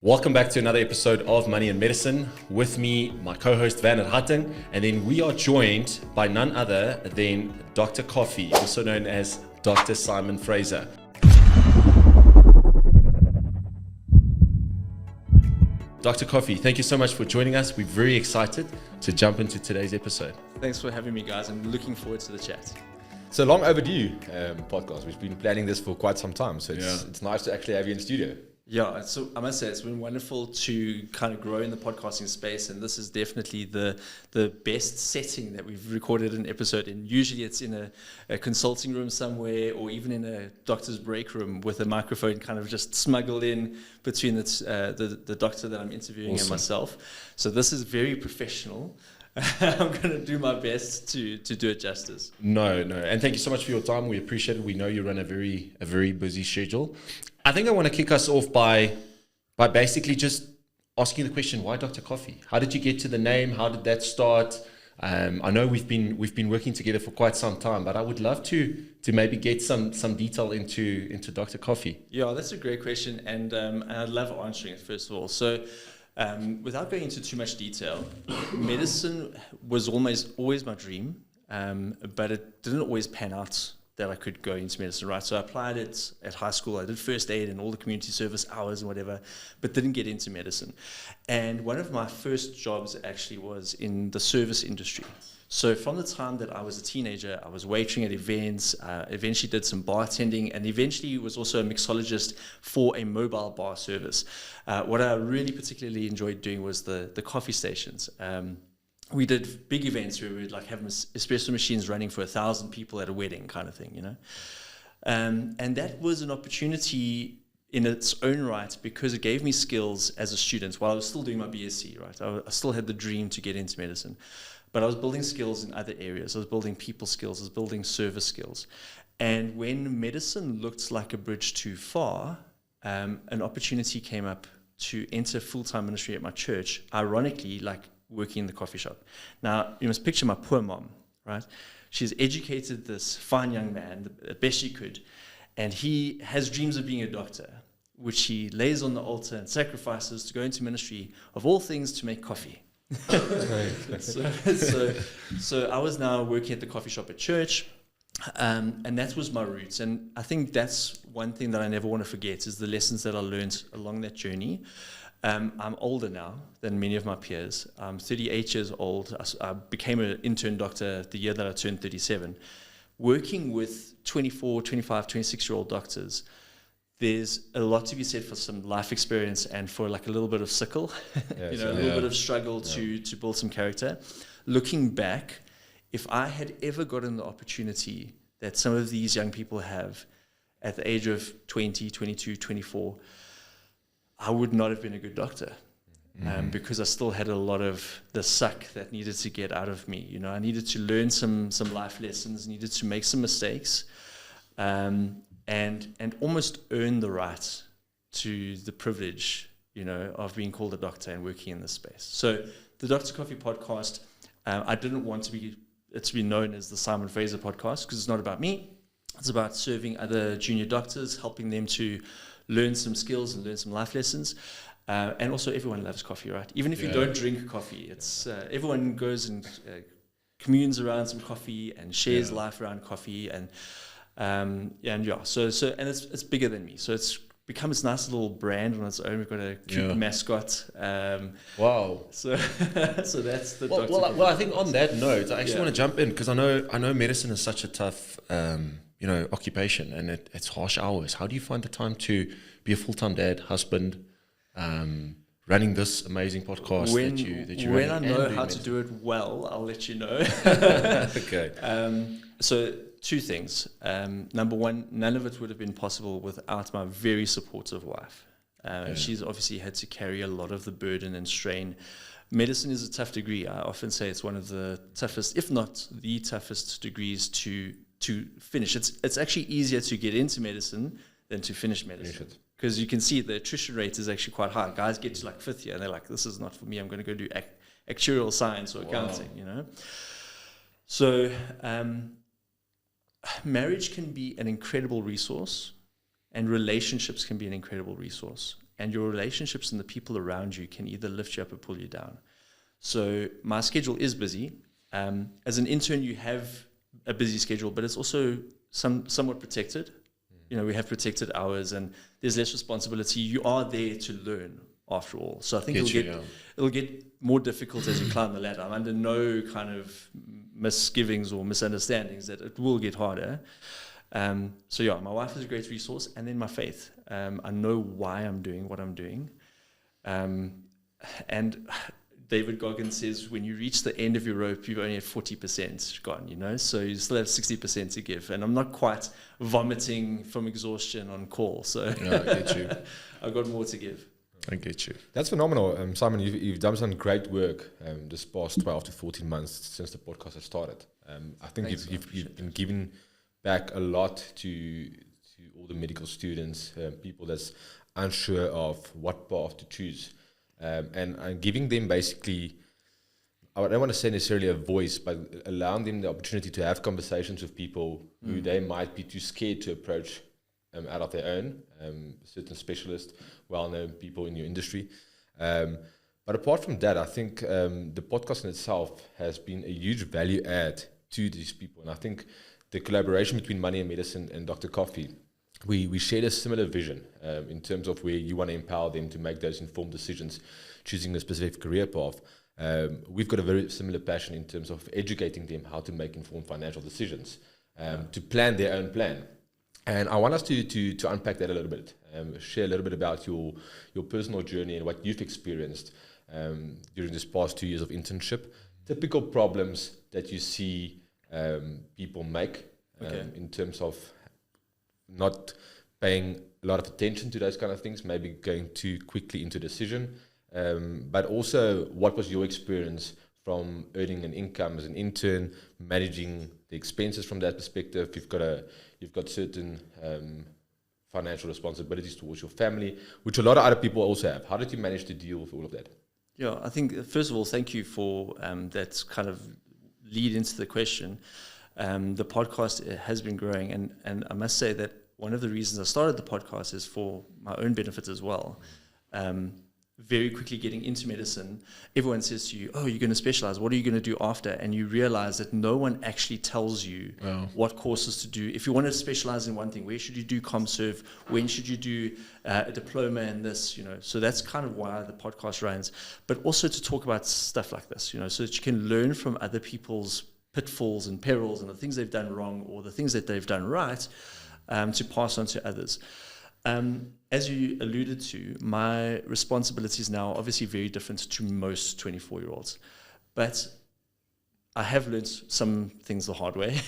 Welcome back to another episode of Money and Medicine. With me, my co-host Van at Hutton, and then we are joined by none other than Dr. Coffee, also known as Dr. Simon Fraser. Dr. Coffee, thank you so much for joining us. We're very excited to jump into today's episode. Thanks for having me, guys. I'm looking forward to the chat. It's a long overdue podcast. We've been planning this for quite some time, so it's nice to actually have you in studio. Yeah, so I must say it's been wonderful to kind of grow in the podcasting space, and this is definitely the best setting that we've recorded an episode in. Usually it's in a consulting room somewhere, or even in a doctor's break room with a microphone kind of just smuggled in between the doctor that I'm interviewing and myself. So this is very professional. I'm going to do my best to do it justice. No. And thank you so much for your time. We appreciate it. We know you run a very busy schedule. I think I want to kick us off by basically just asking the question, why Dr. Coffee? How did you get to the name? How did that start? I know we've been working together for quite some time, but I would love to maybe get some detail into Dr. Coffee. Yeah, that's a great question, and I love answering it, first of all. So without going into too much detail, medicine was always my dream, but it didn't always pan out that I could go into medicine, right? So I applied it at high school. I did first aid and all the community service hours and whatever, but didn't get into medicine. And one of my first jobs actually was in the service industry. So from the time that I was a teenager, I was waitering at events, eventually did some bartending, and eventually was also a mixologist for a mobile bar service. What I really particularly enjoyed doing was the coffee stations. We did big events where we'd like have espresso machines running for 1,000 people at a wedding kind of thing, you know. And that was an opportunity in its own right because it gave me skills as a student while I was still doing my BSc, right? I still had the dream to get into medicine, but I was building skills in other areas. I was building people skills, I was building service skills. And when medicine looked like a bridge too far, an opportunity came up to enter full-time ministry at my church, ironically, like working in the coffee shop. Now, you must picture my poor mom, right? She's educated this fine young man the best she could, and he has dreams of being a doctor, which he lays on the altar and sacrifices to go into ministry, of all things, to make coffee. So I was now working at the coffee shop at church, and that was my roots. And I think that's one thing that I never want to forget is the lessons that I learned along that journey. I'm older now than many of my peers. I'm 38 years old. I became an intern doctor the year that I turned 37. Working with 24, 25, 26-year-old doctors, there's a lot to be said for some life experience and for like a little bit of sickle, a little bit of struggle to build some character. Looking back, if I had ever gotten the opportunity that some of these young people have at the age of 20, 22, 24, I would not have been a good doctor because I still had a lot of the suck that needed to get out of me. You know, I needed to learn some life lessons, needed to make some mistakes, and almost earn the right to the privilege, you know, of being called a doctor and working in this space. So the Dr. Coffee podcast, I didn't want to be known as the Simon Fraser podcast because it's not about me. It's about serving other junior doctors, helping them to learn some skills and learn some life lessons. And also everyone loves coffee, right? Even if you don't drink coffee, it's everyone goes and communes around some coffee and shares life around coffee and it's bigger than me. So it's become this nice little brand on its own. We've got a cute mascot. Wow. So that's the Dr. Well, I think on that note, I actually want to jump in because I know medicine is such a tough occupation, and it's harsh hours. How do you find the time to be a full-time dad, husband, running this amazing podcast that you when I know how to do it well, I'll let you know. Okay. So two things. Number one, none of it would have been possible without my very supportive wife. She's obviously had to carry a lot of the burden and strain. Medicine is a tough degree. I often say it's one of the toughest, if not the toughest degrees to finish. It's actually easier to get into medicine than to finish medicine. Because you can see the attrition rate is actually quite high. Guys get to like fifth year and they're like, this is not for me. I'm going to go do actuarial science or accounting, you know. So marriage can be an incredible resource and relationships can be an incredible resource. and your relationships and the people around you can either lift you up or pull you down. So my schedule is busy. As an intern, you have a busy schedule, but it's also somewhat protected. You know, we have protected hours and there's less responsibility. You are there to learn after all. So I think it'll get more difficult as you climb the ladder. I'm under no kind of misgivings or misunderstandings that it will get harder. So yeah, my wife is a great resource, and then my faith. I know why I'm doing what I'm doing. And David Goggins says, when you reach the end of your rope, you've only had 40% gone, you know, so you still have 60% to give. And I'm not quite vomiting from exhaustion on call. So No, I get you. I've got more to give. I get you. That's phenomenal. Simon, you've done some great work this past 12 to 14 months since the podcast has started. I think Thanks, you've been giving back a lot to all the medical students, people that's unsure of what path to choose. And giving them basically, I don't want to say necessarily a voice, but allowing them the opportunity to have conversations with people who they might be too scared to approach out of their own, certain specialists, well-known people in your industry. But apart from that, I think the podcast in itself has been a huge value add to these people. And I think the collaboration between Money and Medicine and Dr. Coffee, we shared a similar vision in terms of where you want to empower them to make those informed decisions, choosing a specific career path. We've got a very similar passion in terms of educating them how to make informed financial decisions, to plan their own plan. And I want us to unpack that a little bit, share a little bit about your personal journey and what you've experienced during this past 2 years of internship, typical problems that you see people make in terms of not paying a lot of attention to those kind of things, maybe going too quickly into decision, but also what was your experience from earning an income as an intern, managing the expenses from that perspective. You've got certain financial responsibilities towards your family, which a lot of other people also have. How did you manage to deal with all of that? Yeah, I think, first of all, thank you for that kind of lead into the question. The podcast has been growing, and I must say that one of the reasons I started the podcast is for my own benefit as well. Very quickly getting into medicine, everyone says to you, oh, you're going to specialize. What are you going to do after? And you realize that no one actually tells you what courses to do. If you want to specialize in one thing, where should you do ComServe? When should you do a diploma in this? You know, so that's kind of why the podcast runs. But also to talk about stuff like this, you know, so that you can learn from other people's pitfalls and perils and the things they've done wrong or the things that they've done right, to pass on to others. As you alluded to, my responsibilities now are obviously very different to most 24-year-olds. But I have learned some things the hard way.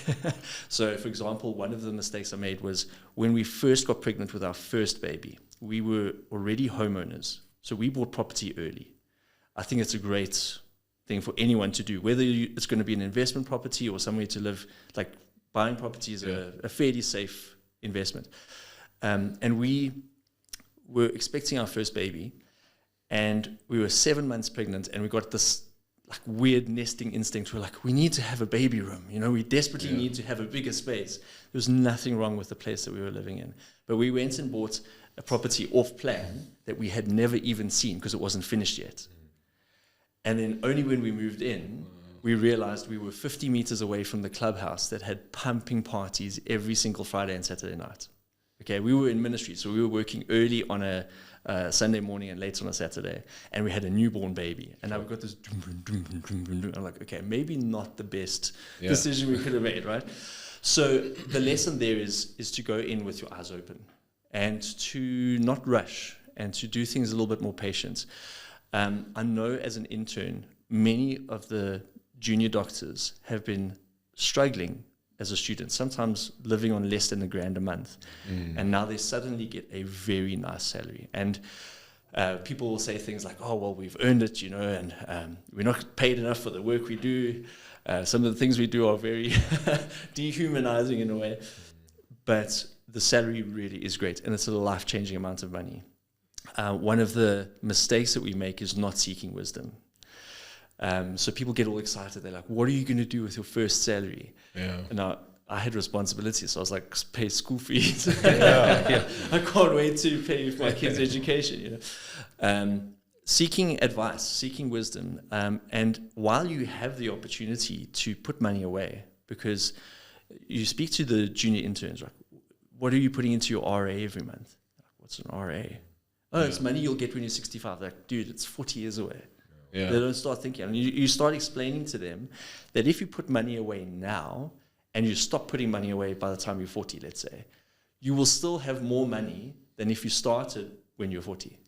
So, for example, one of the mistakes I made was when we first got pregnant with our first baby, we were already homeowners. So we bought property early. I think it's a great thing for anyone to do, whether it's going to be an investment property or somewhere to live. Like buying property is a fairly safe investment. And we were expecting our first baby, and we were 7 months pregnant, and we got this like weird nesting instinct. We're like, we need to have a baby room. You know, we desperately need to have a bigger space. There was nothing wrong with the place that we were living in. But we went and bought a property off plan that we had never even seen because it wasn't finished yet. And then only when we moved in, we realized we were 50 meters away from the clubhouse that had pumping parties every single Friday and Saturday night. Okay, we were in ministry, so we were working early on a Sunday morning and late on a Saturday, and we had a newborn baby. And now we've got this I'm like, okay, maybe not the best decision we could have made, right? So the lesson there is to go in with your eyes open and to not rush and to do things a little bit more patient. I know as an intern, many of the junior doctors have been struggling as a student, sometimes living on less than $1,000 a month. And now they suddenly get a very nice salary. And people will say things like, oh, well, we've earned it, you know, and we're not paid enough for the work we do. Some of the things we do are very dehumanizing in a way. But the salary really is great, and it's a life-changing amount of money. One of the mistakes that we make is not seeking wisdom. So people get all excited. They're like, what are you going to do with your first salary? Yeah. Now, I had responsibilities, so I was like, pay school fees. I can't wait to pay for my kids' education. You know, seeking advice, seeking wisdom, and while you have the opportunity to put money away, because you speak to the junior interns, like, what are you putting into your RA every month? What's an RA? Oh, it's money you'll get when you're 65. Like, dude, it's 40 years away. Yeah. They don't start thinking. And you start explaining to them that if you put money away now and you stop putting money away by the time you're 40, let's say, you will still have more money than if you started when you're 40.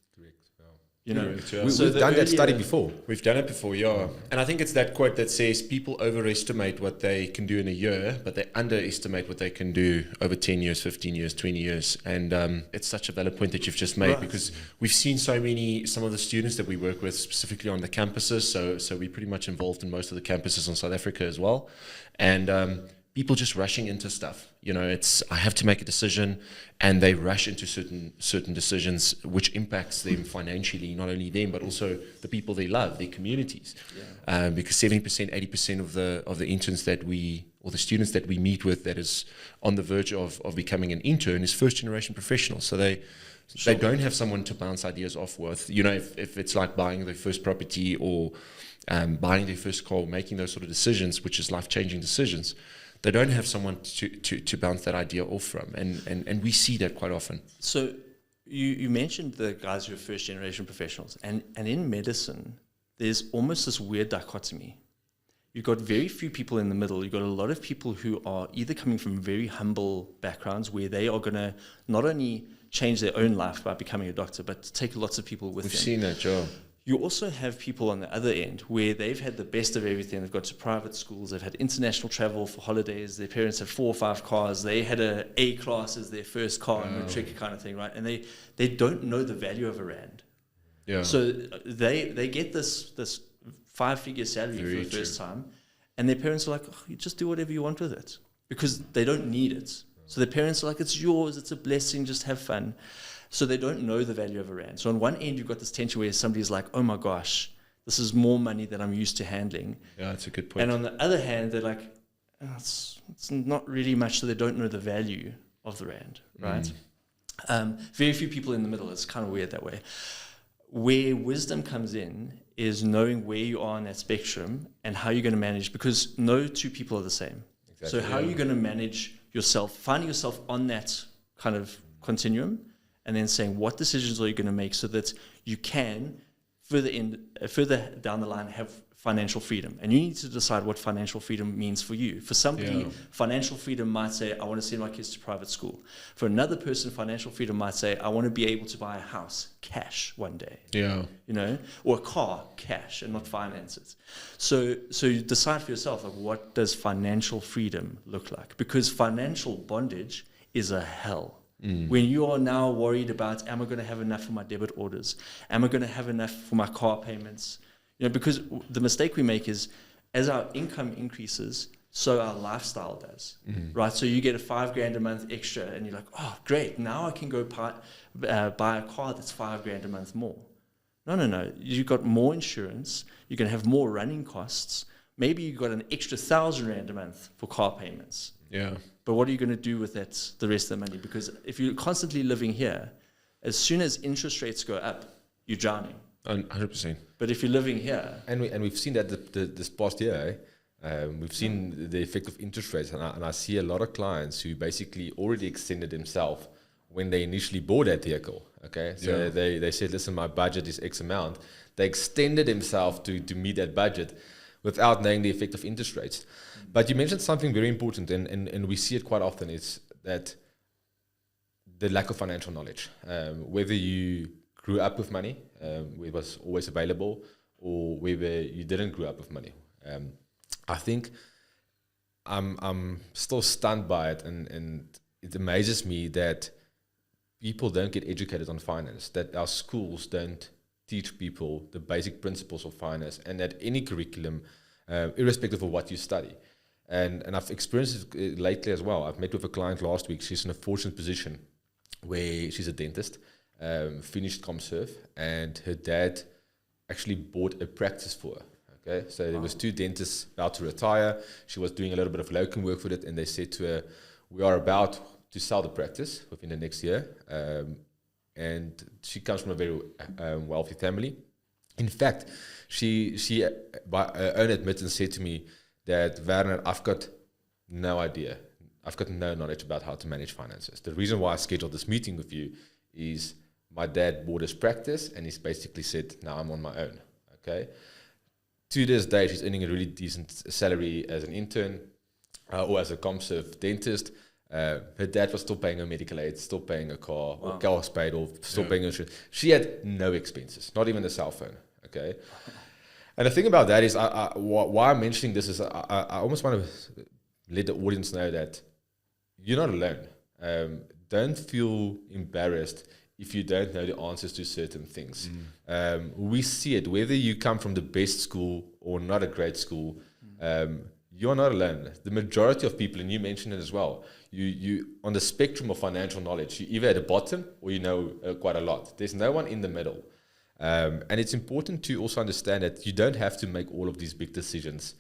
You know, we've done that study before. We've done it before, yeah. And I think it's that quote that says people overestimate what they can do in a year, but they underestimate what they can do over 10 years, 15 years, 20 years. And it's such a valid point that you've just made, because we've seen some of the students that we work with specifically on the campuses. So we're pretty much involved in most of the campuses in South Africa as well. And people just rushing into stuff. You know, I have to make a decision, and they rush into certain decisions, which impacts them financially, not only them, but also the people they love, their communities. Yeah. Because 70%, 80% of the interns or the students that we meet with that is on the verge of becoming an intern is first generation professionals. So they don't have someone to bounce ideas off with. You know, if it's like buying their first property or buying their first car, making those sort of decisions, which is life-changing decisions, they don't have someone to bounce that idea off from. And we see that quite often. So you mentioned the guys who are first generation professionals. And in medicine, there's almost this weird dichotomy. You've got very few people in the middle. You've got a lot of people who are either coming from very humble backgrounds where they are going to not only change their own life by becoming a doctor, but take lots of people with them. We've seen that, Joe. You also have people on the other end where they've had the best of everything. They've gone to private schools. They've had international travel for holidays. Their parents had 4 or 5 cars. They had a A class as their first car in matric kind of thing, right? And they don't know the value of a rand. Yeah. So they get this 5-figure salary for the first time, and their parents are like, oh, you just do whatever you want with it, because they don't need it. So their parents are like, it's yours. It's a blessing. Just have fun. So they don't know the value of a rand. So on one end, you've got this tension where somebody's like, oh my gosh, this is more money than I'm used to handling. Yeah, that's a good point. And on the other hand, they're like, oh, it's not really much, so they don't know the value of the rand, right? Very few people in the middle. It's kind of weird that way. Where wisdom comes in is knowing where you are on that spectrum and how you're going to manage, because no two people are the same. Exactly. So how are you going to manage yourself, finding yourself on that kind of continuum, and then saying what decisions are you going to make so that you can further down the line have financial freedom. And you need to decide what financial freedom means for you. For somebody, financial freedom might say, I want to send my kids to private school. For another person, financial freedom might say, I want to be able to buy a house cash one day. Yeah. You know, or a car cash and not finance it. So you decide for yourself, like, what does financial freedom look like? Because financial bondage is a hell. When you are now worried about, am I going to have enough for my debit orders? Am I going to have enough for my car payments? You know, because the mistake we make is, as our income increases, so our lifestyle does, right? So you get a $5,000 a month extra, and you're like, oh, great! Now I can go buy a car that's $5,000 a month more. No. You've got more insurance. You're going to have more running costs. Maybe you've got an extra R1,000 a month for car payments. Yeah. But what are you going to do with that, the rest of the money? Because if you're constantly living here, as soon as interest rates go up, you're drowning. 100%. But if you're living here... And we've seen that this past year, we've seen the effect of interest rates. And I see a lot of clients who basically already extended themselves when they initially bought that vehicle. Okay, so they said, listen, my budget is X amount. They extended themselves to meet that budget without knowing the effect of interest rates. But you mentioned something very important, and we see it quite often, is that the lack of financial knowledge. Whether you grew up with money, where it was always available, or whether you didn't grow up with money. I think I'm still stunned by it, and it amazes me that people don't get educated on finance, that our schools don't teach people the basic principles of finance, and that any curriculum, irrespective of what you study. And I've experienced it lately as well. I've met with a client last week. She's in a fortunate position where she's a dentist, finished ComServe, and her dad actually bought a practice for her. Okay, so there was 2 dentists about to retire. She was doing a little bit of locum work with it, and they said to her, "We are about to sell the practice within the next year." And she comes from a very wealthy family. In fact, she by her own admittance said to me that, "Werner, I've got no idea. I've got no knowledge about how to manage finances. The reason why I scheduled this meeting with you is my dad bought his practice, and he's basically said, now I'm on my own." Okay. To this day, she's earning a really decent salary as an intern or as a ComServe dentist. Her dad was still paying her medical aid, still paying her car, or car was paid off, still paying her insurance. She had no expenses, not even a cell phone. Okay. And the thing about that is, why I'm mentioning this is I almost want to let the audience know that you're not alone. Don't feel embarrassed if you don't know the answers to certain things. We see it, whether you come from the best school or not a great school, you're not alone. The majority of people, and you mentioned it as well, you on the spectrum of financial knowledge, you either at the bottom or you know quite a lot. There's no one in the middle. And it's important to also understand that you don't have to make all of these big decisions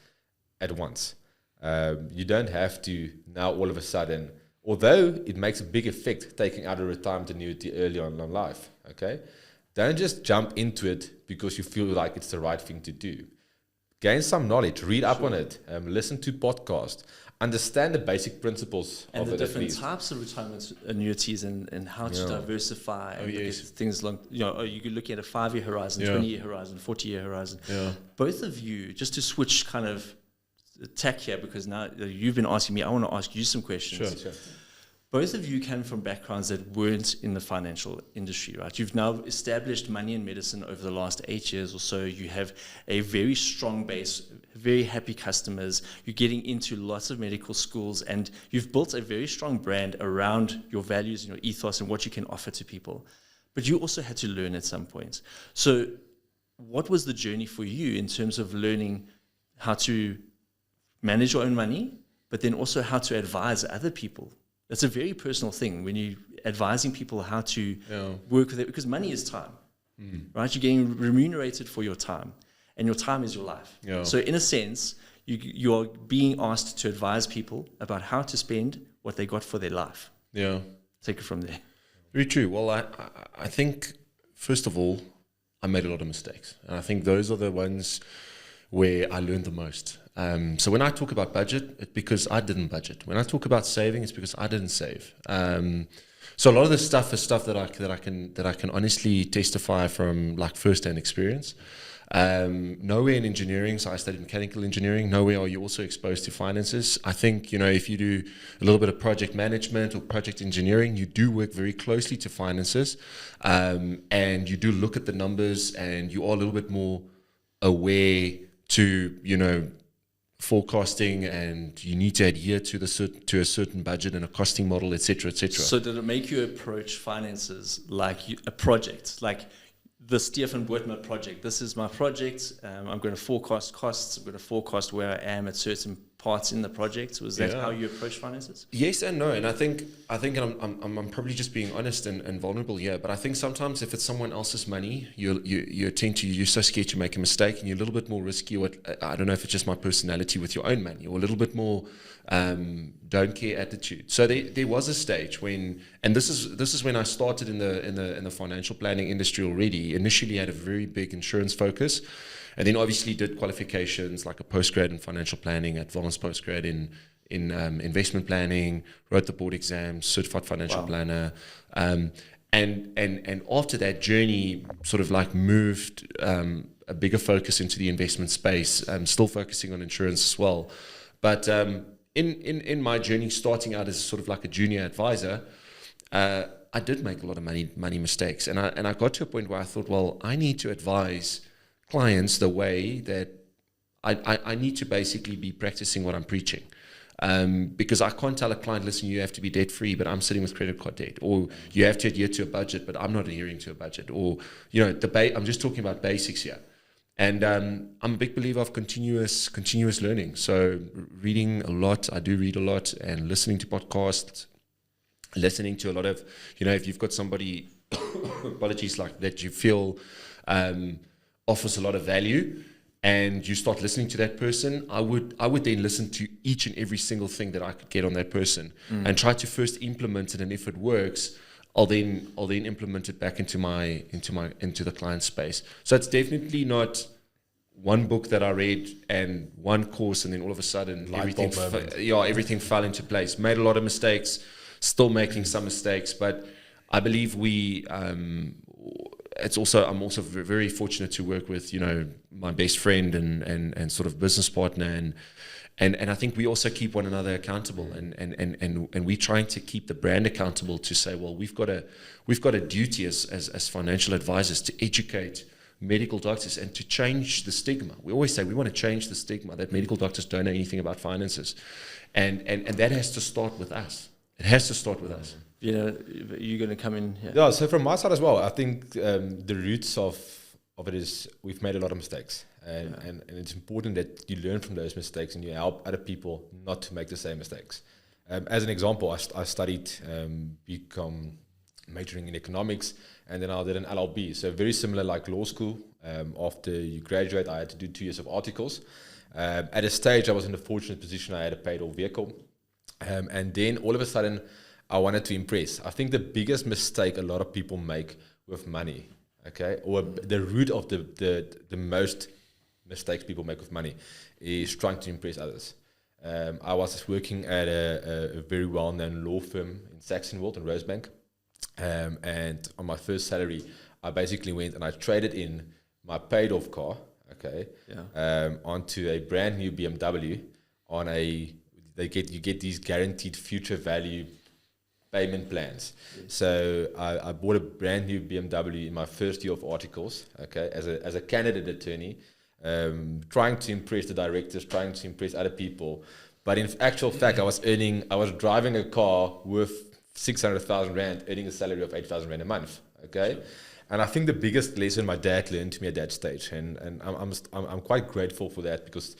at once. You don't have to now all of a sudden, although it makes a big effect taking out a retirement annuity early on in life, okay? Don't just jump into it because you feel like it's the right thing to do. Gain some knowledge, read up on it, listen to podcasts, understand the basic principles and of the it. different types of retirement annuities and how to diversify and look at things long. You could look at a 5-year horizon, 20-year horizon, 40-year horizon. Both of you, just to switch kind of tack here, because now you've been asking me, I want to ask you some questions. Sure. Both of you came from backgrounds that weren't in the financial industry, right? You've now established money in medicine over the last 8 years or so. You have a very strong base, very happy customers. You're getting into lots of medical schools, and you've built a very strong brand around your values and your ethos and what you can offer to people. But you also had to learn at some point. So what was the journey for you in terms of learning how to manage your own money, but then also how to advise other people? That's a very personal thing when you're advising people how to work with it, because money is time, right? You're getting remunerated for your time, and your time is your life. So in a sense, you are being asked to advise people about how to spend what they got for their life. Take it from there. Very true. Well, I think, first of all, I made a lot of mistakes. And I think those are the ones where I learned the most. So when I talk about budget, it's because I didn't budget. When I talk about saving, it's because I didn't save. So a lot of this stuff is stuff that I can honestly testify from like first-hand experience. Nowhere in engineering, so I studied mechanical engineering, nowhere are you also exposed to finances. I think, if you do a little bit of project management or project engineering, you do work very closely to finances, and you do look at the numbers, and you are a little bit more aware to, forecasting, and you need to adhere to a certain budget and a costing model, etc., etc. So did it make you approach finances like a project, like the Stefan Wertmer project? This is my project. I'm going to forecast costs. I'm going to forecast where I am at certain parts in the project. Was that how you approach finances? Yes and no. And I think I'm probably just being honest and vulnerable here. But I think sometimes if it's someone else's money, you're so scared to make a mistake, and you're a little bit more risky. I don't know if it's just my personality with your own money, or a little bit more don't care attitude. So there was a stage when, and this is when I started in the financial planning industry already. Initially, I had a very big insurance focus, and then obviously did qualifications like a postgrad in financial planning, advanced postgrad in investment planning, wrote the board exams, certified financial planner, and after that journey, sort of like moved a bigger focus into the investment space. Still focusing on insurance as well, but in my journey, starting out as sort of like a junior advisor, I did make a lot of money mistakes, and I got to a point where I thought, well, I need to advise clients the way that I need to basically be practicing what I'm preaching, because I can't tell a client, listen, you have to be debt free, but I'm sitting with credit card debt, or you have to adhere to a budget, but I'm not adhering to a budget, or I'm just talking about basics here. And I'm a big believer of continuous learning. So reading a lot, I do read a lot, and listening to podcasts, listening to a lot of, if you've got somebody, apologies, like that you feel offers a lot of value, and you start listening to that person, I would then listen to each and every single thing that I could get on that person and try to first implement it. And if it works, I'll then implement it back into the client space. So it's definitely not one book that I read and one course, and then all of a sudden everything fell into place. Made a lot of mistakes, still making some mistakes, but I believe I'm also very fortunate to work with, my best friend and sort of business partner, and I think we also keep one another accountable, and we're trying to keep the brand accountable to say, well, we've got a duty as financial advisors to educate medical doctors and to change the stigma. We always say we want to change the stigma that medical doctors don't know anything about finances, and that has to start with us. It has to start with us. You're going to come in here. Yeah, so from my side as well, I think the roots of it is we've made a lot of mistakes, and it's important that you learn from those mistakes and you help other people not to make the same mistakes. As an example, I studied BCom, majoring in economics, and then I did an LLB. So very similar like law school. After you graduate, I had to do 2 years of articles. At a stage, I was in a fortunate position. I had a paid-off vehicle. And then all of a sudden, I wanted to impress. I think the biggest mistake a lot of people make with money, okay, or the root of the most mistakes people make with money is trying to impress others. I was working at a very well-known law firm in Saxonwold in Rosebank. And on my first salary, I basically went and I traded in my paid-off car, okay, onto a brand new BMW on you get these guaranteed future value payment plans. Yes. So I bought a brand new BMW in my first year of articles, okay, as a candidate attorney, trying to impress the directors, trying to impress other people. But in actual fact, I was driving a car worth 600,000 rand, earning a salary of 8,000 rand a month. Okay, sure. And I think the biggest lesson my dad learned to me at that stage, and I'm quite grateful for that, because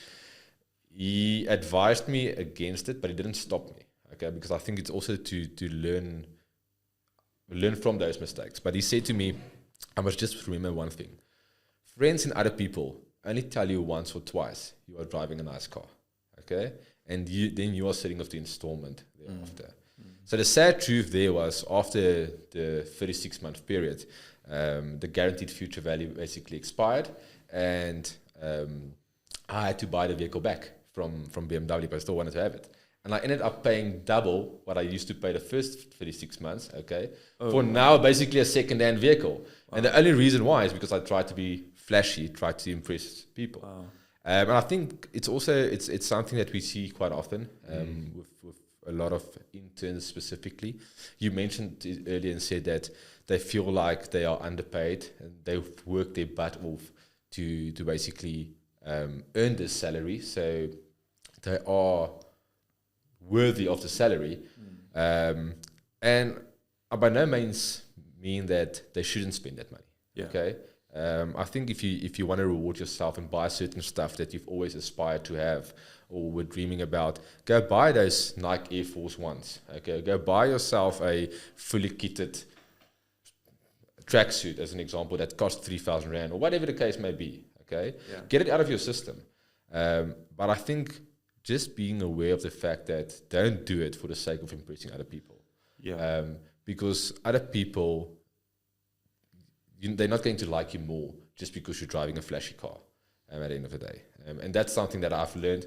he advised me against it, but he didn't stop me. Okay, because I think it's also to learn from those mistakes. But he said to me, I must just remember one thing: friends and other people only tell you once or twice you are driving a nice car. Okay, and then you are setting off the installment thereafter. So the sad truth there was, after the 36-month period, the guaranteed future value basically expired, and I had to buy the vehicle back from BMW, but I still wanted to have it. And I ended up paying double what I used to pay the first 36 months, okay, for now basically a second-hand vehicle. Wow. And the only reason why is because I tried to be flashy, tried to impress people. Wow. And I think it's something that we see quite often with a lot of interns specifically. You mentioned it earlier and said that they feel like they are underpaid and they've worked their butt off to basically earn this salary, so they are worthy of the salary. And I by no means mean that they shouldn't spend that money. Yeah. Okay. I think if you want to reward yourself and buy certain stuff that you've always aspired to have or were dreaming about, go buy those Nike Air Force Ones. Okay, go buy yourself a fully kitted tracksuit, as an example, that costs 3,000 rand or whatever the case may be. Okay, get it out of your system. But I think just being aware of the fact that don't do it for the sake of impressing other people. Yeah. Because other people, they're not going to like you more just because you're driving a flashy car at the end of the day. And that's something that I've learned.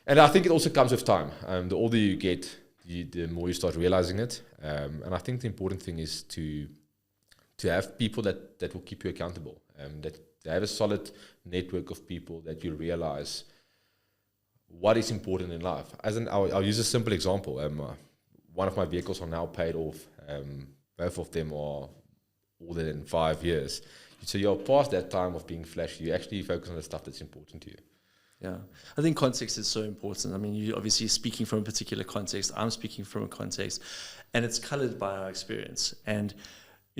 And I think it also comes with time. The older you get, the more you start realizing it. And I think the important thing is to have people that will keep you accountable. That have a solid network of people that you realize what is important in life. I'll use a simple example. One of my vehicles are now paid off. Both of them are older than 5 years. So you're past that time of being flashy. You actually focus on the stuff that's important to you. Yeah, I think context is so important. I mean, you're obviously speaking from a particular context. I'm speaking from a context, and it's colored by our experience. And,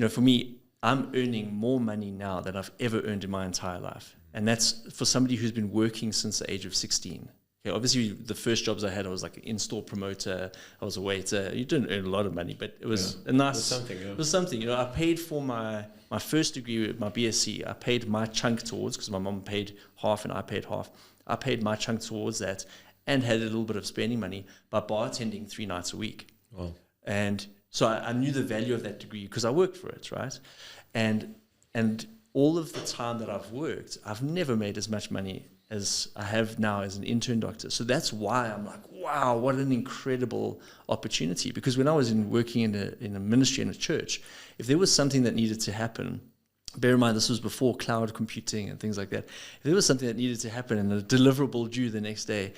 for me, I'm earning more money now than I've ever earned in my entire life. And that's for somebody who's been working since the age of 16. Okay, obviously the first jobs I had, I was like an in-store promoter. I was a waiter. You didn't earn a lot of money, but it was a nice. It was something. Yeah. It was something. You know, I paid for my first degree, my BSc. I paid my chunk towards, because my mom paid half and I paid half. I paid my chunk towards that, and had a little bit of spending money by bartending 3 nights a week. Wow. And so I knew the value of that degree because I worked for it, right? And all of the time that I've worked, I've never made as much money as I have now as an intern doctor. So that's why I'm like, wow, what an incredible opportunity. Because when I was working in a ministry in a church, if there was something that needed to happen, bear in mind this was before cloud computing and things like that, if there was something that needed to happen and a deliverable due the next day,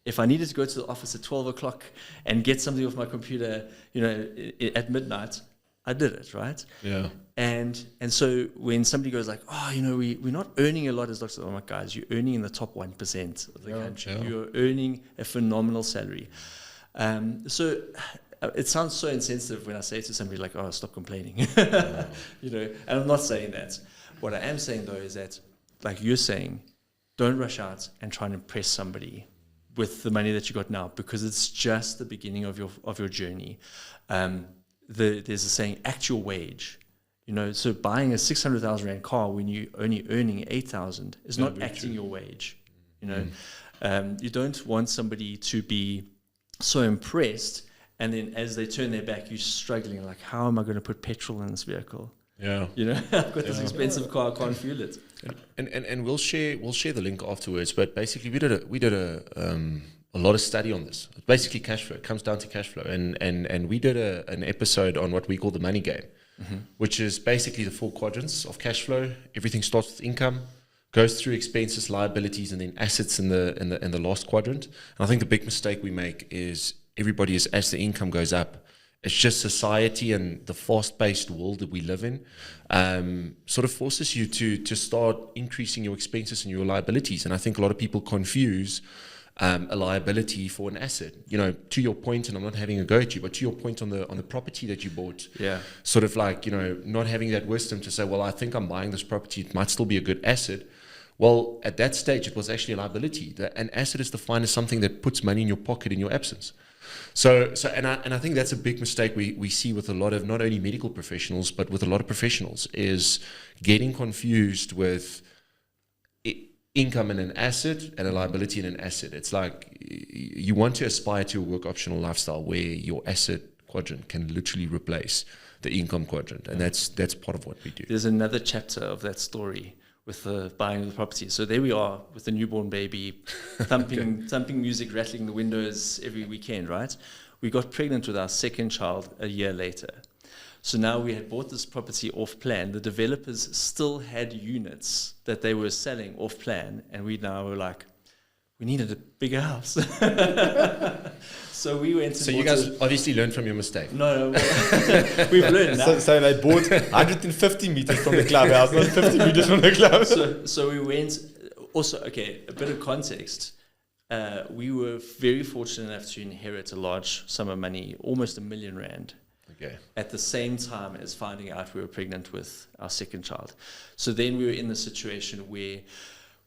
if I needed to go to the office at 12 o'clock and get something off my computer, you know, at midnight, I did it, right? Yeah. And so when somebody goes like, oh, you know, we're not earning a lot as doctors, I'm like, guys, you're earning in the top 1% of the country. Yeah. You're earning a phenomenal salary. So it sounds so insensitive when I say to somebody like, oh, stop complaining. You know, and I'm not saying that. What I am saying, though, is that, like you're saying, don't rush out and try and impress somebody with the money that you got now, because it's just the beginning of your journey. There's a saying, act your wage. You know, so buying a 600,000 rand car when you're only earning 8,000 is not acting your wage. You know, you don't want somebody to be so impressed, and then as they turn their back, you're struggling. Like, how am I going to put petrol in this vehicle? Yeah, you know, I've got this expensive car, I can't fuel it. And we'll share the link afterwards. But basically, we did a lot of study on this. It's basically cash flow. It comes down to cash flow, and we did an episode on what we call the money game. Which is basically the 4 quadrants of cash flow. Everything starts with income, goes through expenses, liabilities, and then assets in the last quadrant. And I think the big mistake we make is everybody is, as the income goes up, it's just society and the fast-paced world that we live in sort of forces you to start increasing your expenses and your liabilities. And I think a lot of people confuse a liability for an asset. You know, to your point, and I'm not having a go at you, but to your point on the property that you bought, sort of like, you know, not having that wisdom to say, well, I think I'm buying this property, it might still be a good asset. Well, at that stage, it was actually a liability. An asset is defined as something that puts money in your pocket in your absence. So I think that's a big mistake we see with a lot of not only medical professionals, but with a lot of professionals, is getting confused with income in an asset and a liability in an asset. It's like you want to aspire to a work optional lifestyle where your asset quadrant can literally replace the income quadrant, and that's part of what we do. There's another chapter of that story with the buying of the property. So there we are with the newborn baby, thumping music, rattling the windows every weekend, right? We got pregnant with our second child a year later. So now we had bought this property off plan. The developers still had units that they were selling off plan, and we now were like, we needed a bigger house. So we went. So you guys obviously learned from your mistake. No, we've learned now. So they bought 150 meters from the clubhouse, not 50 meters from the clubhouse. So we went. Also, okay, a bit of context. We were very fortunate enough to inherit a large sum of money, almost R1 million. Okay. At the same time as finding out we were pregnant with our second child. So then we were in the situation where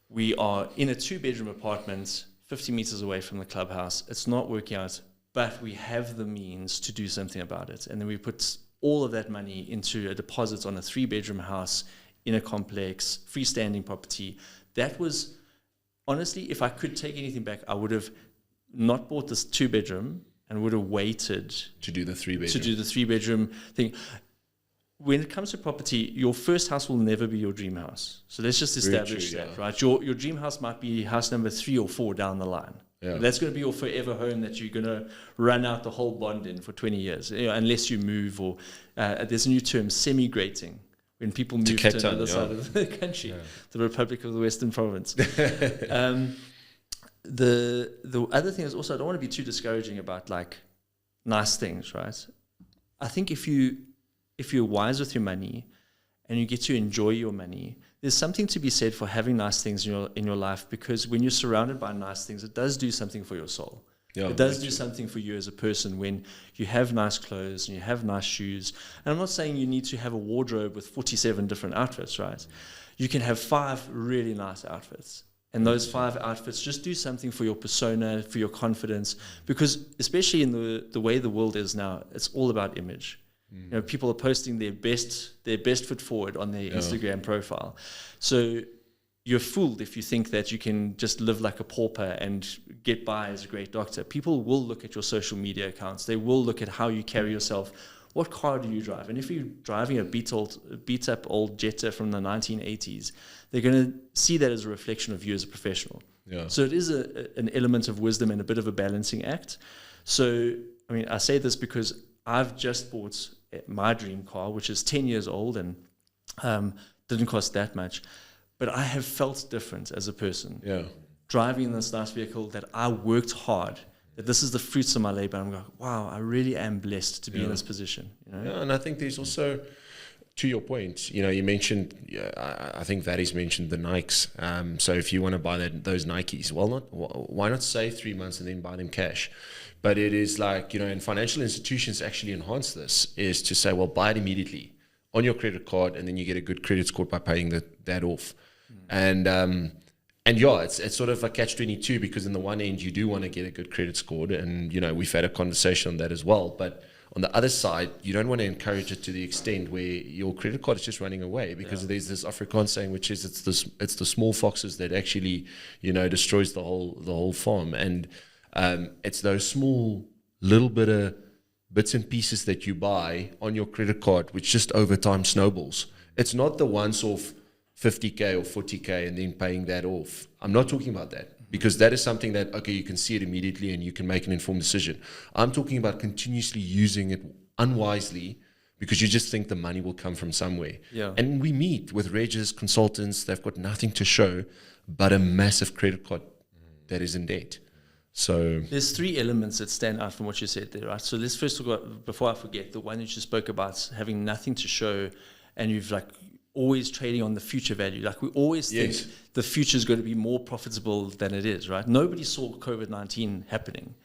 we are in a 2-bedroom apartment, 50 meters away from the clubhouse. It's not working out, but we have the means to do something about it. And then we put all of that money into a deposit on a 3-bedroom house in a complex, freestanding property. That was, honestly, if I could take anything back, I would have not bought this 2-bedroom and would have waited to do the 3-bedroom. To do the 3-bedroom thing. When it comes to property, your first house will never be your dream house. So let's just establish that, right? Your dream house might be house number 3 or 4 down the line. Yeah. That's going to be your forever home that you're going to run out the whole bond in for 20 years, unless you move. Or there's a new term, semi-grating, when people move to another side of the country, the Republic of the Western Province. The other thing is also, I don't want to be too discouraging about like nice things, right? I think if you're wise with your money and you get to enjoy your money, there's something to be said for having nice things in your life, because when you're surrounded by nice things, it does do something for your soul. Yeah, it does do something for you as a person when you have nice clothes and you have nice shoes. And I'm not saying you need to have a wardrobe with 47 different outfits, right? You can have 5 really nice outfits. And those 5 outfits just do something for your persona, for your confidence, because especially in the way the world is now, it's all about image. You know, people are posting their best foot forward on their Instagram profile. So you're fooled if you think that you can just live like a pauper and get by as a great doctor. People will look at your social media accounts. They will look at how you carry yourself. What car do you drive? And if you're driving a beat up old Jetta from the 1980s, they're going to see that as a reflection of you as a professional. Yeah. So it is an element of wisdom and a bit of a balancing act. So, I mean, I say this because I've just bought my dream car, which is 10 years old and didn't cost that much. But I have felt different as a person. Yeah. Driving this nice vehicle that I worked hard, that this is the fruits of my labor. I'm going, wow, I really am blessed to be in this position. You know? Yeah, and I think there's also, to your point, you know, you mentioned, I think Vaddie's mentioned the Nikes. So if you want to buy those Nikes, why not save 3 months and then buy them cash? But it is like, you know, and financial institutions actually enhance this, is to say, well, buy it immediately on your credit card, and then you get a good credit score by paying that off. And yeah, it's sort of a catch-22, because in the one end you do want to get a good credit score, and you know, we've had a conversation on that as well. But on the other side, you don't want to encourage it to the extent where your credit card is just running away, because there's this Afrikaans saying, which is it's the small foxes that actually, you know, destroys the whole farm. And it's those small little bits and pieces that you buy on your credit card, which just over time snowballs. It's not the once-off 50K or 40K and then paying that off. I'm not talking about that, because that is something that, okay, you can see it immediately and you can make an informed decision. I'm talking about continuously using it unwisely, because you just think the money will come from somewhere. Yeah. And we meet with Regis consultants, they've got nothing to show but a massive credit card that is in debt. So there's 3 elements that stand out from what you said there, right? So let's first talk about, before I forget, the one that you spoke about, having nothing to show, and you've like always trading on the future value. Like we always think the future is going to be more profitable than it is, right? Nobody saw COVID-19 happening.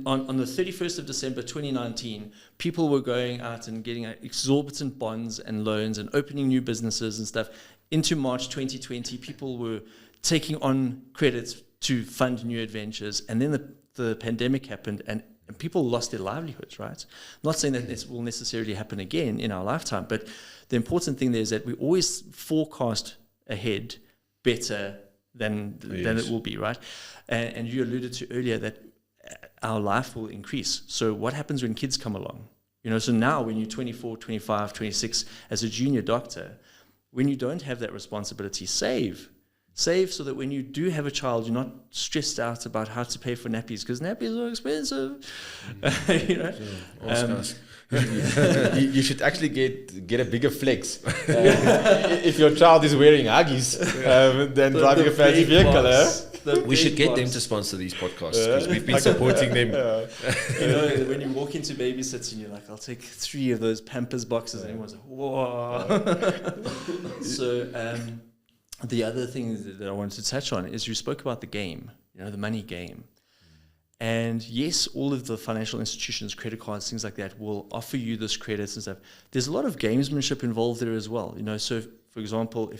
On the 31st of December 2019, people were going out and getting exorbitant bonds and loans and opening new businesses and stuff. Into March 2020, people were taking on credits to fund new adventures. And then the pandemic happened, and people lost their livelihoods, right? I'm not saying that this will necessarily happen again in our lifetime, but the important thing there is that we always forecast ahead better than it will be, right? And you alluded to earlier that our life will increase. So what happens when kids come along? You know, so now when you're 24, 25, 26, as a junior doctor, when you don't have that responsibility, save so that when you do have a child, you're not stressed out about how to pay for nappies, because nappies are expensive. You know, you should actually get a bigger flex. If your child is wearing Huggies, than driving a fancy vehicle. We should get them to sponsor these podcasts, because we've been supporting them. You know, when you walk into babysits and you're like, I'll take 3 of those Pampers boxes, and everyone's like, whoa. So the other thing that I wanted to touch on is you spoke about the game, you know, the money game. And yes, all of the financial institutions, credit cards, things like that will offer you this credits and stuff. There's a lot of gamesmanship involved there as well. You know, so for example,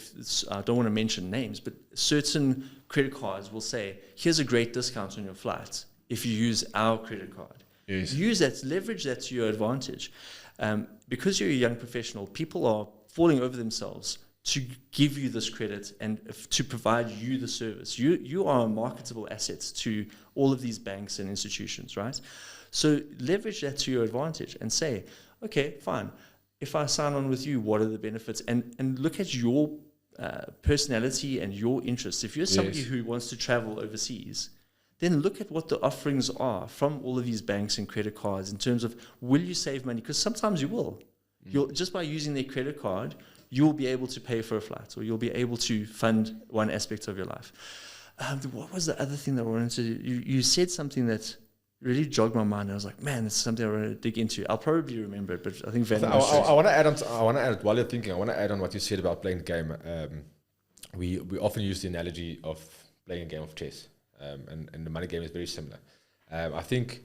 I don't want to mention names, but certain credit cards will say, here's a great discount on your flight if you use our credit card. Yes. Use that, leverage that to your advantage. Because you're a young professional, people are falling over themselves to give you this credit and to provide you the service. You are a marketable asset to all of these banks and institutions, right? So leverage that to your advantage and say, okay, fine. If I sign on with you, what are the benefits? And look at your personality and your interests. If you're somebody who wants to travel overseas, then look at what the offerings are from all of these banks and credit cards in terms of, will you save money? Because sometimes you will. You'll, just by using their credit card, you'll be able to pay for a flight, or you'll be able to fund one aspect of your life. What was the other thing that I wanted to do? You said something that really jogged my mind. I was like, man, that's something I want to dig into. I'll probably remember it, but I think Van. I want to add on. I want to add, while you're thinking, I want to add on what you said about playing the game. We often use the analogy of playing a game of chess, and the money game is very similar. I think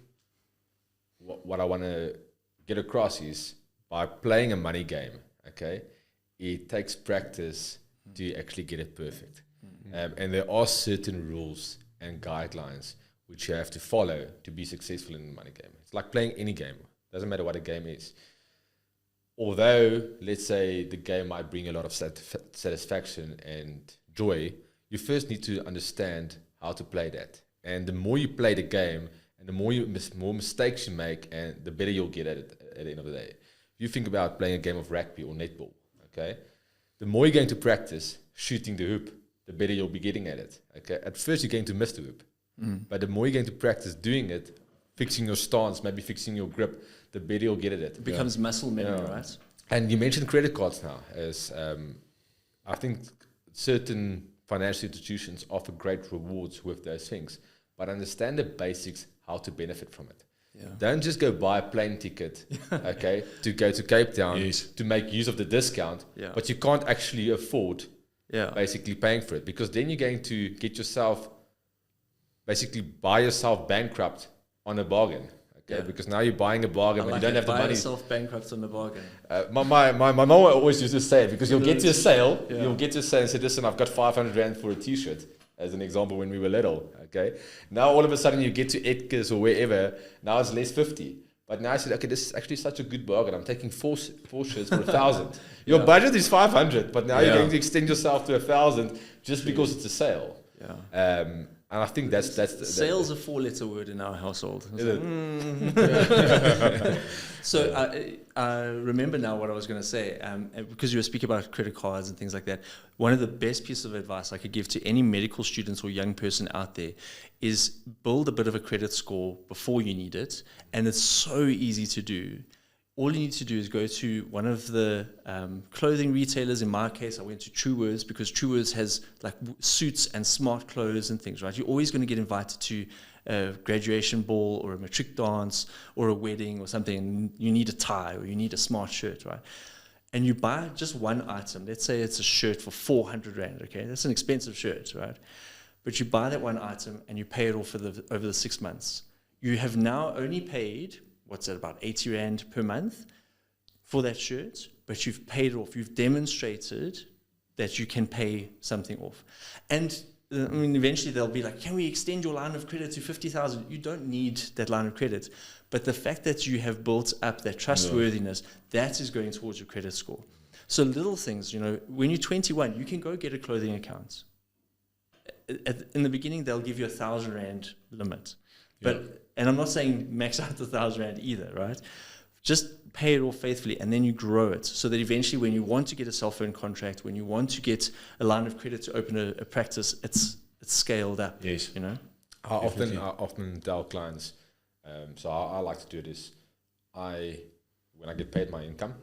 what I want to get across is, by playing a money game, okay, it takes practice to actually get it perfect. And there are certain rules and guidelines which you have to follow to be successful in the money game. It's like playing any game. Doesn't matter what a game is. Although, let's say the game might bring a lot of satisfaction and joy, you first need to understand how to play that. And the more you play the game, and the more more mistakes you make, and the better you'll get at it at the end of the day. If you think about playing a game of rugby or netball, okay, the more you're going to practice shooting the hoop, the better you'll be getting at it. Okay, at first you're going to miss the hoop, but the more you're going to practice doing it, fixing your stance, maybe fixing your grip, the better you'll get at it. It becomes muscle memory, right? And you mentioned credit cards now, as I think certain financial institutions offer great rewards with those things, but understand the basics, how to benefit from it. Yeah. Don't just go buy a plane ticket, okay, to go to Cape Town to make use of the discount, but you can't actually afford basically paying for it, because then you're going to get yourself, basically buy yourself bankrupt on a bargain. Okay, because now you're buying a bargain, but you don't have the money. Buy yourself bankrupt on the bargain. My mom always used to say it, because you'll get to a sale, you'll get to a sale and say, listen, I've got 500 Rand for a t-shirt, as an example, when we were little. Okay, now all of a sudden you get to Edgar's or wherever, now it's less 50. But now I said, okay, this is actually such a good bargain. I'm taking four shirts for 1,000. Your budget is 500, but now you're going to extend yourself to 1,000 just because it's a sale. And I think that's sales a 4-letter word in our household. So I remember now what I was going to say, because you were speaking about credit cards and things like that. One of the best pieces of advice I could give to any medical students or young person out there is build a bit of a credit score before you need it, and it's so easy to do. All you need to do is go to one of the clothing retailers. In my case, I went to True Words, because True Words has like suits and smart clothes and things, right? You're always going to get invited to a graduation ball or a matric dance or a wedding or something, and you need a tie or you need a smart shirt, right? And you buy just one item. Let's say it's a shirt for 400 Rand, okay? That's an expensive shirt, right? But you buy that one item and you pay it off over the 6 months. You have now only paid, what's that, about 80 Rand per month for that shirt, but you've paid it off. You've demonstrated that you can pay something off. And I mean, eventually they'll be like, can we extend your line of credit to 50,000? You don't need that line of credit. But the fact that you have built up that trustworthiness, that is going towards your credit score. So little things, when you're 21, you can go get a clothing account. In the beginning, they'll give you 1,000 Rand limit. And I'm not saying max out the 1,000 Rand either, right? Just pay it off faithfully, and then you grow it, so that eventually when you want to get a cell phone contract, when you want to get a line of credit to open a practice, it's scaled up. Yes. I often tell clients, so I like to do this. When I get paid my income,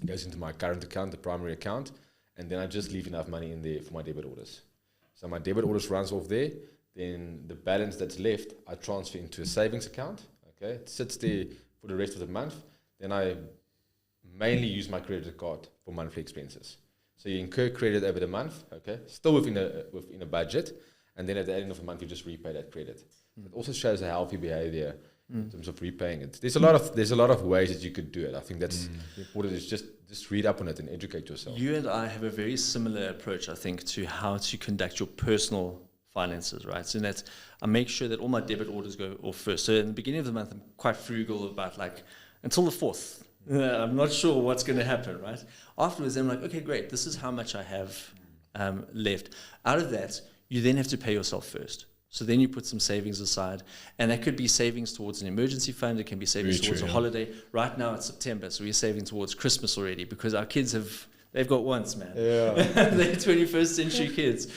it goes into my current account, the primary account, and then I just leave enough money in there for my debit orders. So my debit orders runs off there. Then the balance that's left, I transfer into a savings account. Okay, it sits there for the rest of the month. Then I mainly use my credit card for monthly expenses. So you incur credit over the month, okay, still within a budget, and then at the end of the month you just repay that credit. It also shows a healthy behavior in terms of repaying it. There's a lot of ways that you could do it. I think that's important. Is just read up on it and educate yourself. You and I have a very similar approach, I think, to how to conduct your personal finances, right? So that I make sure that all my debit orders go off first. So in the beginning of the month, I'm quite frugal about until the 4th. I'm not sure what's going to happen, right? Afterwards, I'm like, okay, great. This is how much I have left. Out of that, you then have to pay yourself first. So then you put some savings aside, and that could be savings towards an emergency fund. It can be savings towards a holiday. Right now it's September, so we're saving towards Christmas already, because our kids they've got once, man. Yeah. They're 21st century kids.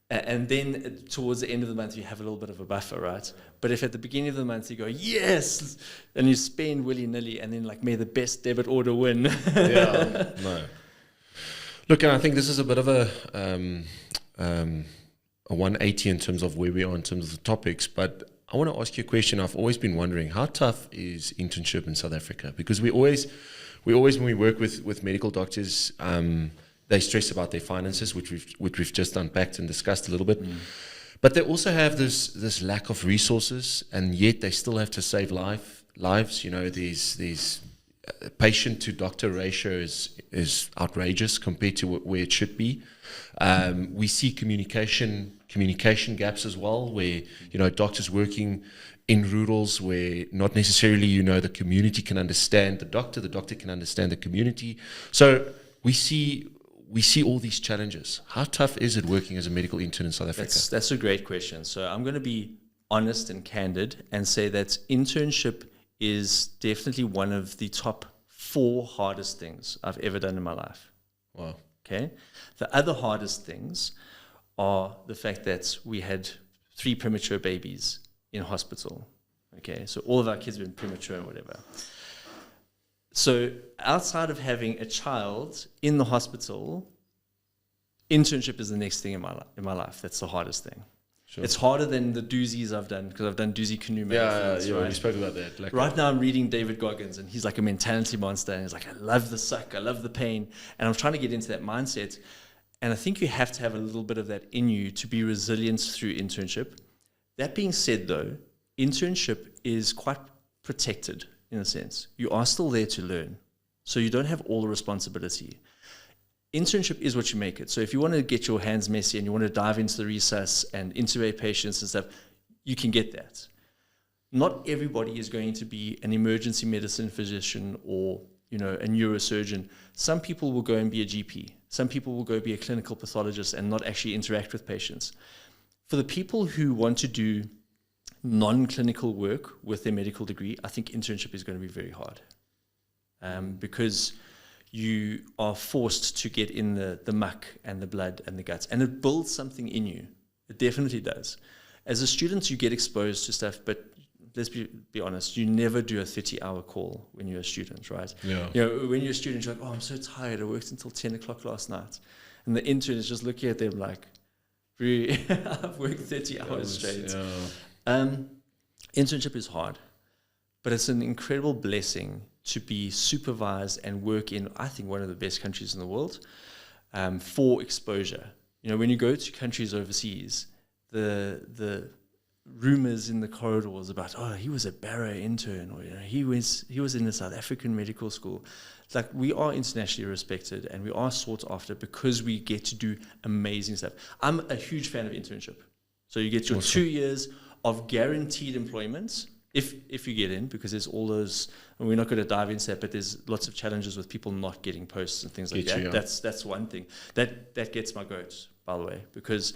And then towards the end of the month, you have a little bit of a buffer, right? But if at the beginning of the month you go, yes, and you spend willy-nilly, and then may the best debit order win. No. Look, and I think this is a bit of a 180 in terms of where we are in terms of the topics. But I want to ask you a question. I've always been wondering, how tough is internship in South Africa? Because we always when we work with medical doctors, they stress about their finances, which we've just unpacked and discussed a little bit. But they also have this lack of resources, and yet they still have to save lives. These patient to doctor ratio is outrageous compared to where it should be. We see communication gaps as well, where doctors working in rurals where not necessarily the community can understand the doctor can understand the community. So we see all these challenges. How tough is it working as a medical intern in South Africa? That's a great question. So I'm going to be honest and candid and say that internship is definitely one of the top 4 hardest things I've ever done in my life. Wow. Okay. The other hardest things are the fact that we had 3 premature babies in hospital. Okay. So all of our kids were premature and whatever. So outside of having a child in the hospital, internship is the next thing in my life. That's the hardest thing. Sure. It's harder than the doozies I've done, because I've done doozy canoe marathons. Yeah, right? We spoke about that. Right now I'm reading David Goggins, and he's like a mentality monster, and he's like, I love the suck, I love the pain, and I'm trying to get into that mindset. And I think you have to have a little bit of that in you to be resilient through internship. That being said, though, internship is quite protected in a sense. You are still there to learn, so you don't have all the responsibility. Internship is what you make it. So if you want to get your hands messy and you want to dive into the resus and intubate patients and stuff, you can get that. Not everybody is going to be an emergency medicine physician or a neurosurgeon. Some people will go and be a GP. Some people will go be a clinical pathologist and not actually interact with patients. For the people who want to do non-clinical work with their medical degree, I think internship is going to be very hard, because you are forced to get in the muck and the blood and the guts, and it builds something in you. It definitely does. As a student, you get exposed to stuff, but let's be honest, you never do a 30-hour call when you're a student, right? Yeah. When you're a student, you're like, oh, I'm so tired. I worked until 10 o'clock last night. And the intern is just looking at them like, really? I've worked 30 hours straight. Yeah. Internship is hard, but it's an incredible blessing to be supervised and work in, I think, one of the best countries in the world, for exposure. When you go to countries overseas, the rumors in the corridors about, oh, he was a Barrow intern, or he was in a South African medical school. It's like, we are internationally respected and we are sought after because we get to do amazing stuff. I'm a huge fan of internship. So you get your 2 years of guaranteed employment, if you get in, because there's all those, and we're not going to dive into that, but there's lots of challenges with people not getting posts and things like that. That's one thing. That gets my goat, by the way, because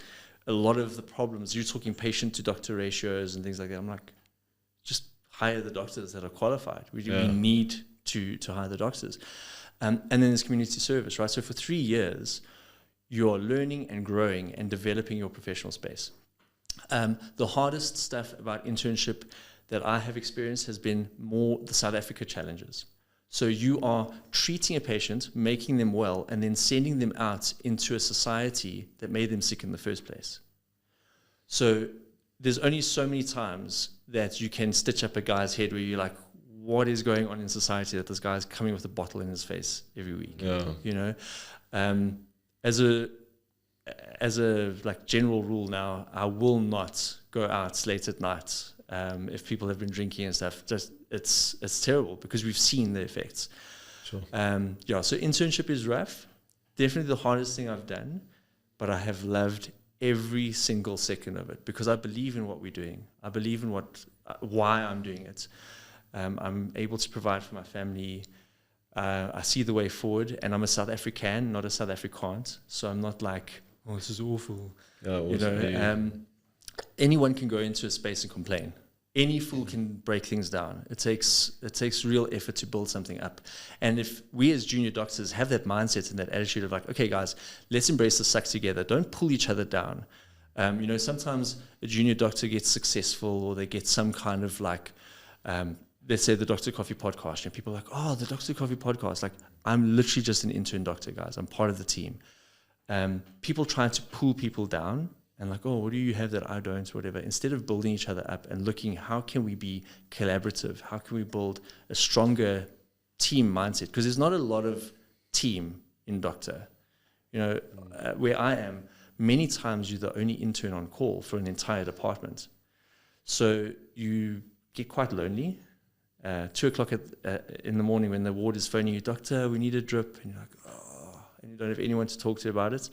a lot of the problems, you're talking patient to doctor ratios and things like that. I'm like, just hire the doctors that are qualified. We need to hire the doctors. And then there's community service, right? So for 3 years, you're learning and growing and developing your professional space. The hardest stuff about internship that I have experienced has been more the South Africa challenges. So you are treating a patient, making them well, and then sending them out into a society that made them sick in the first place. So there's only so many times that you can stitch up a guy's head where you're like, what is going on in society that this guy's coming with a bottle in his face every week? Yeah. As a like general rule now, I will not go out late at night if people have been drinking and stuff. Just it's terrible because we've seen the effects. Sure. So internship is rough. Definitely the hardest thing I've done, but I have loved every single second of it because I believe in what we're doing. I believe in why I'm doing it. I'm able to provide for my family. I see the way forward, and I'm a South African, not a South Afrikaans. So I'm not like, oh, this is awful. Anyone can go into a space and complain. Any fool can break things down. It takes real effort to build something up. And if we as junior doctors have that mindset and that attitude of like, okay, guys, let's embrace the suck together. Don't pull each other down. Sometimes a junior doctor gets successful or they get some kind of like, let's say the Dr. Coffee podcast. And people are like, oh, the Dr. Coffee podcast. Like, I'm literally just an intern doctor, guys. I'm part of the team. People trying to pull people down and like, oh, what do you have that I don't, or whatever, instead of building each other up and looking, how can we be collaborative? How can we build a stronger team mindset? Because there's not a lot of team in doctor. Where I am, many times you're the only intern on call for an entire department. So you get quite lonely. 2 o'clock in the morning when the ward is phoning you, doctor, we need a drip. And you're like, oh, and you don't have anyone to talk to about it.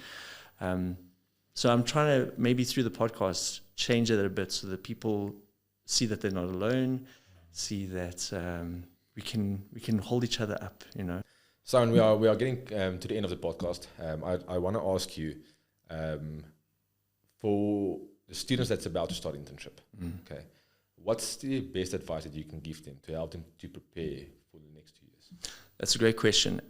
So I'm trying to, maybe through the podcast, change it a bit so that people see that they're not alone, see that we can hold each other up, you know. Simon, we are getting to the end of the podcast. I want to ask you, for the students that's about to start internship, okay, what's the best advice that you can give them to help them to prepare for the next 2 years? That's a great question.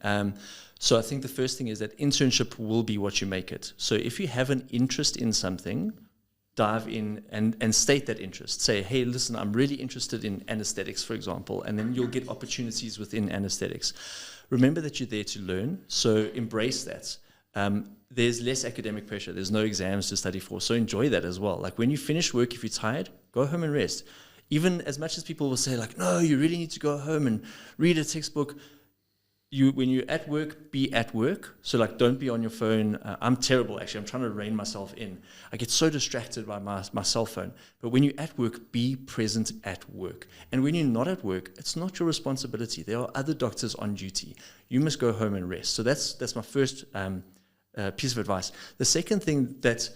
So I think the first thing is that internship will be what you make it. So if you have an interest in something, dive in and state that interest. Say, hey, listen, I'm really interested in anesthetics, for example, and then you'll get opportunities within anesthetics. Remember that you're there to learn, so embrace that. There's less academic pressure. There's no exams to study for, so enjoy that as well. Like when you finish work, if you're tired, go home and rest. Even as much as people will say, like, no, you really need to go home and read a textbook, when you're at work, be at work. So like, don't be on your phone. I'm terrible, actually. I'm trying to rein myself in. I get so distracted by my cell phone. But when you're at work, be present at work. And when you're not at work, it's not your responsibility. There are other doctors on duty. You must go home and rest. So that's my first piece of advice. The second thing that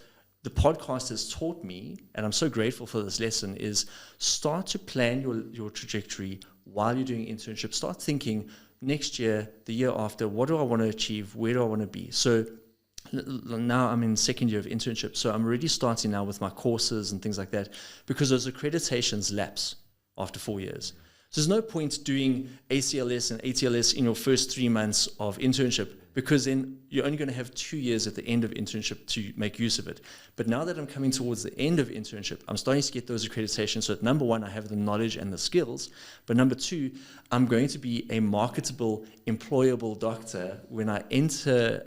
the podcast has taught me, and I'm so grateful for this lesson, is start to plan your trajectory while you're doing internship. Start thinking, next year, the year after, what do I want to achieve? Where do I want to be? So now I'm in second year of internship. So I'm already starting now with my courses and things like that, because those accreditations lapse after 4 years. So there's no point doing ACLS and ATLS in your first 3 months of internship, because then you're only going to have 2 years at the end of internship to make use of it. But now that I'm coming towards the end of internship, I'm starting to get those accreditations. So that number one, I have the knowledge and the skills. But number two, I'm going to be a marketable, employable doctor when I enter,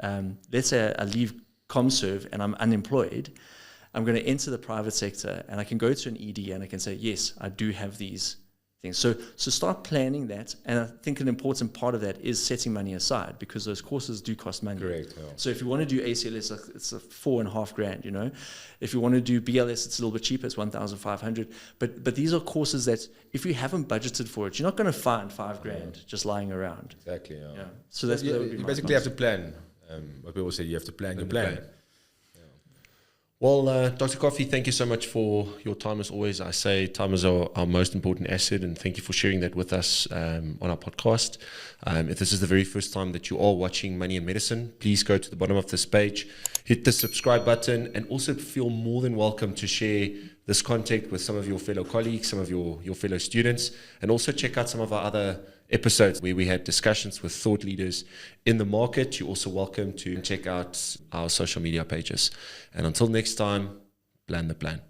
let's say I leave ComServe and I'm unemployed. I'm going to enter the private sector and I can go to an ED and I can say, yes, I do have these things. So start planning that, and I think an important part of that is setting money aside, because those courses do cost money. Correct. Yeah. So if you want to do ACLS, it's a $4,500. You know, if you want to do BLS, it's a little bit cheaper. It's $1,500. But these are courses that if you haven't budgeted for it, you're not going to find $5,000 just lying around. Exactly. Yeah. Yeah. So that's what you basically have to plan. What people say, you have to plan your plan. Well, Dr. Coffee, thank you so much for your time as always. I say time is our most important asset, and thank you for sharing that with us on our podcast. If this is the very first time that you are watching Money and Medicine, please go to the bottom of this page, hit the subscribe button, and also feel more than welcome to share this content with some of your fellow colleagues, some of your fellow students, and also check out some of our other episodes where we had discussions with thought leaders in the market. You're also welcome to check out our social media pages. And until next time, plan the plan.